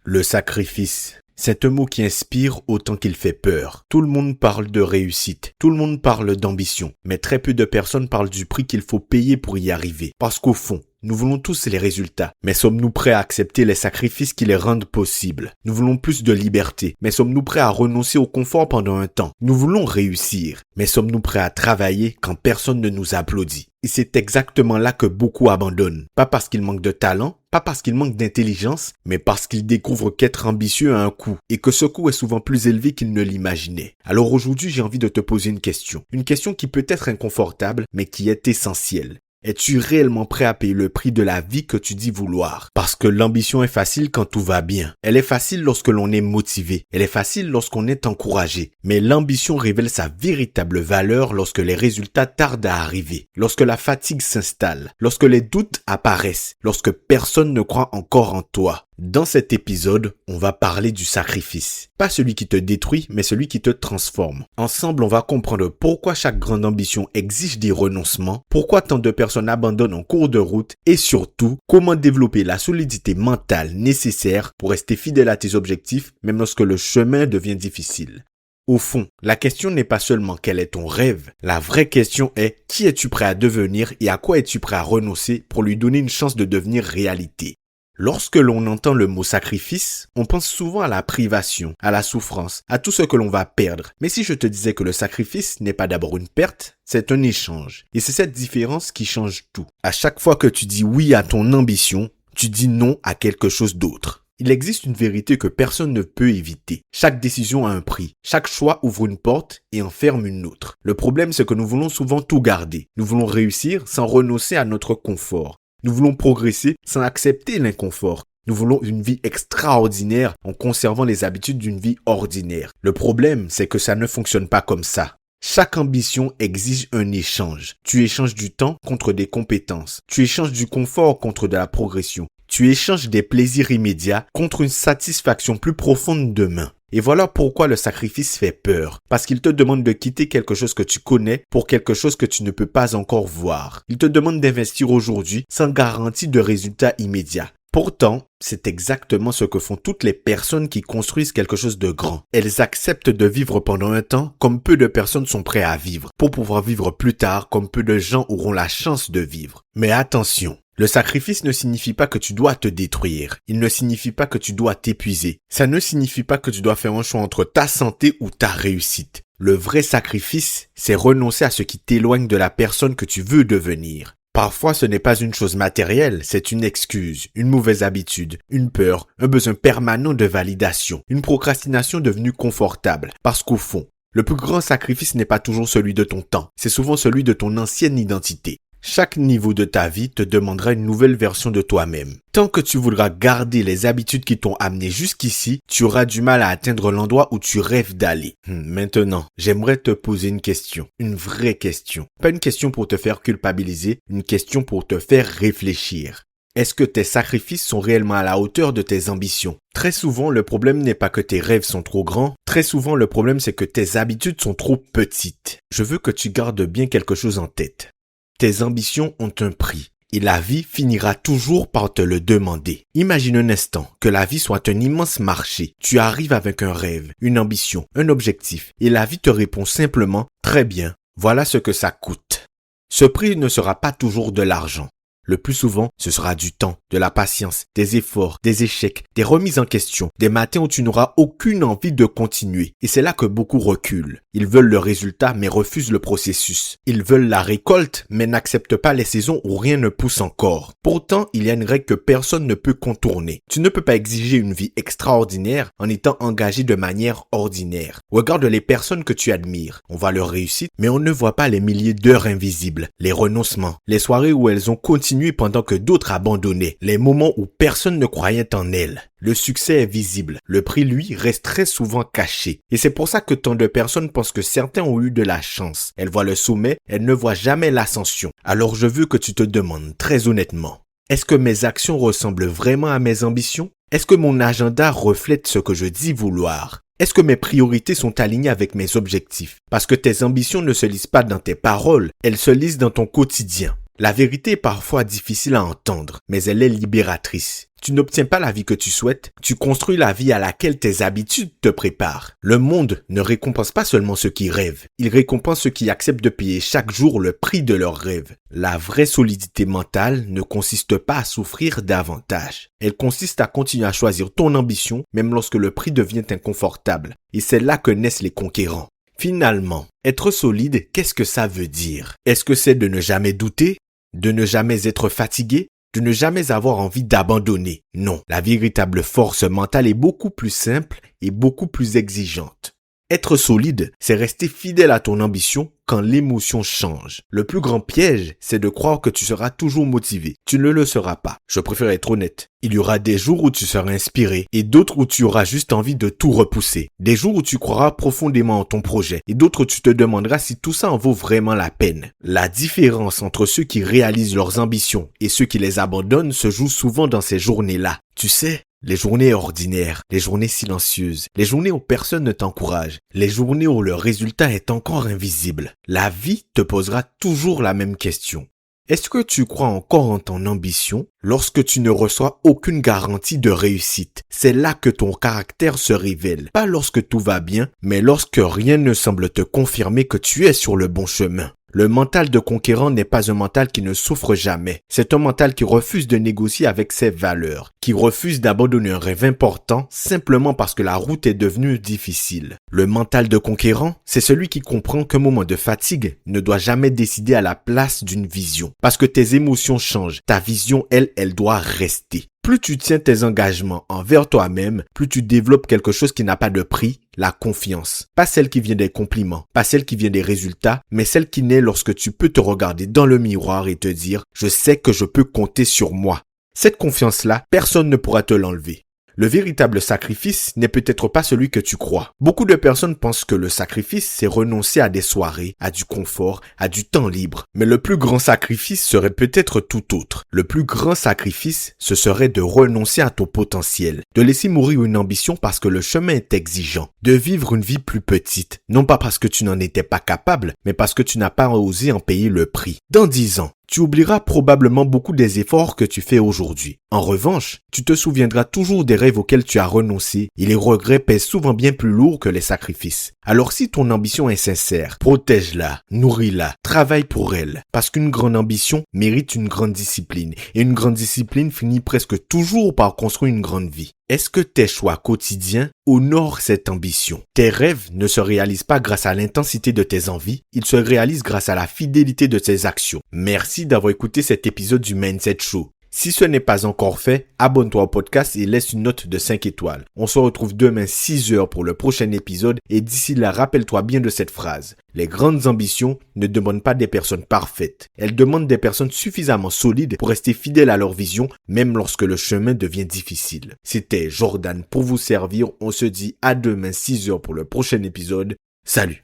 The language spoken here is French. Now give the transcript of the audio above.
Le sacrifice. C'est un mot qui inspire autant qu'il fait peur. Tout le monde parle de réussite, tout le monde parle d'ambition, mais très peu de personnes parlent du prix qu'il faut payer pour y arriver. Parce qu'au fond, nous voulons tous les résultats, mais sommes-nous prêts à accepter les sacrifices qui les rendent possibles? Nous voulons plus de liberté, mais sommes-nous prêts à renoncer au confort pendant un temps? Nous voulons réussir, mais sommes-nous prêts à travailler quand personne ne nous applaudit? Et c'est exactement là que beaucoup abandonnent. Pas parce qu'ils manquent de talent, pas parce qu'ils manquent d'intelligence, mais parce qu'ils découvrent qu'être ambitieux a un coût, et que ce coût est souvent plus élevé qu'ils ne l'imaginaient. Alors aujourd'hui, j'ai envie de te poser une question qui peut être inconfortable, mais qui est essentielle. Es-tu réellement prêt à payer le prix de la vie que tu dis vouloir? Parce que l'ambition est facile quand tout va bien. Elle est facile lorsque l'on est motivé. Elle est facile lorsqu'on est encouragé. Mais l'ambition révèle sa véritable valeur lorsque les résultats tardent à arriver. Lorsque la fatigue s'installe. Lorsque les doutes apparaissent. Lorsque personne ne croit encore en toi. Dans cet épisode, on va parler du sacrifice. Pas celui qui te détruit, mais celui qui te transforme. Ensemble, on va comprendre pourquoi chaque grande ambition exige des renoncements, pourquoi tant de personnes abandonnent en cours de route et surtout, comment développer la solidité mentale nécessaire pour rester fidèle à tes objectifs, même lorsque le chemin devient difficile. Au fond, la question n'est pas seulement quel est ton rêve, la vraie question est qui es-tu prêt à devenir et à quoi es-tu prêt à renoncer pour lui donner une chance de devenir réalité. Lorsque l'on entend le mot sacrifice, on pense souvent à la privation, à la souffrance, à tout ce que l'on va perdre. Mais si je te disais que le sacrifice n'est pas d'abord une perte, c'est un échange. Et c'est cette différence qui change tout. À chaque fois que tu dis oui à ton ambition, tu dis non à quelque chose d'autre. Il existe une vérité que personne ne peut éviter. Chaque décision a un prix. Chaque choix ouvre une porte et en ferme une autre. Le problème, c'est que nous voulons souvent tout garder. Nous voulons réussir sans renoncer à notre confort. Nous voulons progresser sans accepter l'inconfort. Nous voulons une vie extraordinaire en conservant les habitudes d'une vie ordinaire. Le problème, c'est que ça ne fonctionne pas comme ça. Chaque ambition exige un échange. Tu échanges du temps contre des compétences. Tu échanges du confort contre de la progression. Tu échanges des plaisirs immédiats contre une satisfaction plus profonde demain. Et voilà pourquoi le sacrifice fait peur. Parce qu'il te demande de quitter quelque chose que tu connais pour quelque chose que tu ne peux pas encore voir. Il te demande d'investir aujourd'hui sans garantie de résultats immédiats. Pourtant, c'est exactement ce que font toutes les personnes qui construisent quelque chose de grand. Elles acceptent de vivre pendant un temps comme peu de personnes sont prêtes à vivre, pour pouvoir vivre plus tard comme peu de gens auront la chance de vivre. Mais attention, le sacrifice ne signifie pas que tu dois te détruire. Il ne signifie pas que tu dois t'épuiser. Ça ne signifie pas que tu dois faire un choix entre ta santé ou ta réussite. Le vrai sacrifice, c'est renoncer à ce qui t'éloigne de la personne que tu veux devenir. Parfois, ce n'est pas une chose matérielle, c'est une excuse, une mauvaise habitude, une peur, un besoin permanent de validation, une procrastination devenue confortable. Parce qu'au fond, le plus grand sacrifice n'est pas toujours celui de ton temps, c'est souvent celui de ton ancienne identité. Chaque niveau de ta vie te demandera une nouvelle version de toi-même. Tant que tu voudras garder les habitudes qui t'ont amené jusqu'ici, tu auras du mal à atteindre l'endroit où tu rêves d'aller. Maintenant, j'aimerais te poser une question, une vraie question. Pas une question pour te faire culpabiliser, une question pour te faire réfléchir. Est-ce que tes sacrifices sont réellement à la hauteur de tes ambitions? Très souvent, le problème n'est pas que tes rêves sont trop grands. Très souvent, le problème c'est que tes habitudes sont trop petites. Je veux que tu gardes bien quelque chose en tête. Tes ambitions ont un prix et la vie finira toujours par te le demander. Imagine un instant que la vie soit un immense marché. Tu arrives avec un rêve, une ambition, un objectif et la vie te répond simplement « Très bien, voilà ce que ça coûte ». Ce prix ne sera pas toujours de l'argent. Le plus souvent, ce sera du temps, de la patience, des efforts, des échecs, des remises en question, des matins où tu n'auras aucune envie de continuer. Et c'est là que beaucoup reculent. Ils veulent le résultat mais refusent le processus. Ils veulent la récolte mais n'acceptent pas les saisons où rien ne pousse encore. Pourtant, il y a une règle que personne ne peut contourner. Tu ne peux pas exiger une vie extraordinaire en étant engagé de manière ordinaire. Regarde les personnes que tu admires. On voit leur réussite, mais on ne voit pas les milliers d'heures invisibles, les renoncements, les soirées où elles ont continué pendant que d'autres abandonnaient, les moments où personne ne croyait en elles. Le succès est visible, le prix lui reste très souvent caché. Et c'est pour ça que tant de personnes pensent que certains ont eu de la chance. Elles voient le sommet, elles ne voient jamais l'ascension. Alors je veux que tu te demandes très honnêtement, est-ce que mes actions ressemblent vraiment à mes ambitions? Est-ce que mon agenda reflète ce que je dis vouloir? Est-ce que mes priorités sont alignées avec mes objectifs? Parce que tes ambitions ne se lisent pas dans tes paroles, elles se lisent dans ton quotidien. La vérité est parfois difficile à entendre, mais elle est libératrice. Tu n'obtiens pas la vie que tu souhaites, tu construis la vie à laquelle tes habitudes te préparent. Le monde ne récompense pas seulement ceux qui rêvent, il récompense ceux qui acceptent de payer chaque jour le prix de leurs rêves. La vraie solidité mentale ne consiste pas à souffrir davantage. Elle consiste à continuer à choisir ton ambition même lorsque le prix devient inconfortable. Et c'est là que naissent les conquérants. Finalement, être solide, qu'est-ce que ça veut dire? Est-ce que c'est de ne jamais douter? De ne jamais être fatigué? De ne jamais avoir envie d'abandonner? Non, la véritable force mentale est beaucoup plus simple et beaucoup plus exigeante. Être solide, c'est rester fidèle à ton ambition quand l'émotion change. Le plus grand piège, c'est de croire que tu seras toujours motivé. Tu ne le seras pas. Je préfère être honnête. Il y aura des jours où tu seras inspiré et d'autres où tu auras juste envie de tout repousser. Des jours où tu croiras profondément en ton projet et d'autres où tu te demanderas si tout ça en vaut vraiment la peine. La différence entre ceux qui réalisent leurs ambitions et ceux qui les abandonnent se joue souvent dans ces journées-là. Tu sais, les journées ordinaires, les journées silencieuses, les journées où personne ne t'encourage, les journées où le résultat est encore invisible. La vie te posera toujours la même question. Est-ce que tu crois encore en ton ambition lorsque tu ne reçois aucune garantie de réussite? C'est là que ton caractère se révèle. Pas lorsque tout va bien, mais lorsque rien ne semble te confirmer que tu es sur le bon chemin. Le mental de conquérant n'est pas un mental qui ne souffre jamais. C'est un mental qui refuse de négocier avec ses valeurs, qui refuse d'abandonner un rêve important simplement parce que la route est devenue difficile. Le mental de conquérant, c'est celui qui comprend qu'un moment de fatigue ne doit jamais décider à la place d'une vision. Parce que tes émotions changent, ta vision, elle doit rester. Plus tu tiens tes engagements envers toi-même, plus tu développes quelque chose qui n'a pas de prix, la confiance. Pas celle qui vient des compliments, pas celle qui vient des résultats, mais celle qui naît lorsque tu peux te regarder dans le miroir et te dire « Je sais que je peux compter sur moi ». Cette confiance-là, personne ne pourra te l'enlever. Le véritable sacrifice n'est peut-être pas celui que tu crois. Beaucoup de personnes pensent que le sacrifice, c'est renoncer à des soirées, à du confort, à du temps libre. Mais le plus grand sacrifice serait peut-être tout autre. Le plus grand sacrifice, ce serait de renoncer à ton potentiel, de laisser mourir une ambition parce que le chemin est exigeant, de vivre une vie plus petite, non pas parce que tu n'en étais pas capable, mais parce que tu n'as pas osé en payer le prix. Dans 10 ans, tu oublieras probablement beaucoup des efforts que tu fais aujourd'hui. En revanche, tu te souviendras toujours des rêves auxquels tu as renoncé et les regrets pèsent souvent bien plus lourd que les sacrifices. Alors si ton ambition est sincère, protège-la, nourris-la, travaille pour elle. Parce qu'une grande ambition mérite une grande discipline et une grande discipline finit presque toujours par construire une grande vie. Est-ce que tes choix quotidiens honorent cette ambition? Tes rêves ne se réalisent pas grâce à l'intensité de tes envies, ils se réalisent grâce à la fidélité de tes actions. Merci d'avoir écouté cet épisode du Mindset Show. Si ce n'est pas encore fait, abonne-toi au podcast et laisse une note de 5 étoiles. On se retrouve demain 6h pour le prochain épisode et d'ici là, rappelle-toi bien de cette phrase. Les grandes ambitions ne demandent pas des personnes parfaites. Elles demandent des personnes suffisamment solides pour rester fidèles à leur vision, même lorsque le chemin devient difficile. C'était Jordan pour vous servir. On se dit à demain 6h pour le prochain épisode. Salut!